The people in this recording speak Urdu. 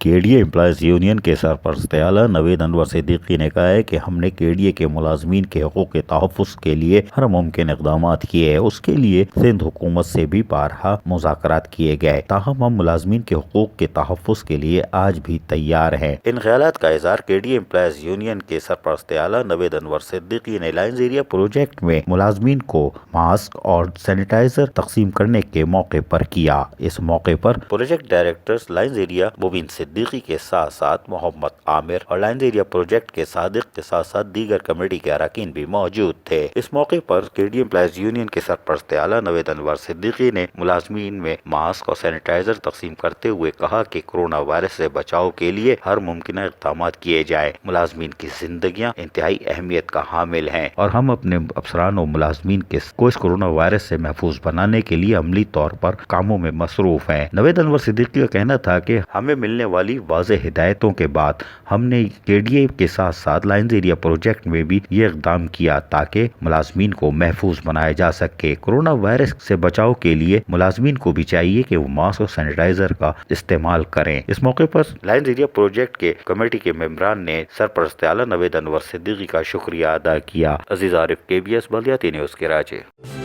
کے ڈی اے امپلائیز یونین کے سرپرست اعلیٰ نوید انور صدیقی نے کہا ہے کہ ہم نے کے ڈی اے کے ملازمین کے حقوق کے تحفظ کے لیے ہر ممکن اقدامات کیے ہیں۔ اس کے لیے سندھ حکومت سے بھی بارہا مذاکرات کیے گئے، تاہم ہم ملازمین کے حقوق کے تحفظ کے لیے آج بھی تیار ہیں۔ ان خیالات کا اظہار کے ڈی اے امپلائیز یونین کے سرپرست اعلیٰ نوید انور صدیقی نے لائنز ایریا پروجیکٹ میں ملازمین کو ماسک اور سینیٹائزر تقسیم کرنے کے موقع پر کیا۔ اس موقع پر پروجیکٹ ڈائریکٹر لائنز ایریا مبین صدیقی کے ساتھ ساتھ محمد عامر اور لائنز ایریا پروجیکٹ کے صادق کے ساتھ ساتھ دیگر کمیٹی کے اراکین بھی موجود تھے۔ اس موقع پر کے ڈی اے امپلائیز یونین کے سرپرست اعلیٰ نوید انور صدیقی نے ملازمین میں ماسک اور سینیٹائزر تقسیم کرتے ہوئے کہا کہ کورونا وائرس سے بچاؤ کے لیے ہر ممکنہ اقدامات کیے جائیں۔ ملازمین کی زندگیاں انتہائی اہمیت کا حامل ہیں اور ہم اپنے افسران و ملازمین کو اس کورونا وائرس سے محفوظ بنانے کے لیے عملی طور پر کاموں میں مصروف ہیں۔ نوید انور صدیقی کا کہنا تھا کہ ہمیں ملنے والی واضح ہدایتوں کے بعد ہم نے کے ڈی اے کے ساتھ ساتھ لائنز ایریا پروجیکٹ میں بھی یہ اقدام کیا تاکہ ملازمین کو محفوظ بنایا جا سکے۔ کورونا وائرس سے بچاؤ کے لیے ملازمین کو بھی چاہیے کہ وہ ماسک اور سینیٹائزر کا استعمال کریں۔ اس موقع پر لائنز ایریا پروجیکٹ کے کمیٹی کے ممبران نے سرپرست اعلیٰ نوید انور صدیقی کا شکریہ ادا کیا۔ عزیز عارف، KBS بلدیاتی نیوز کراچی۔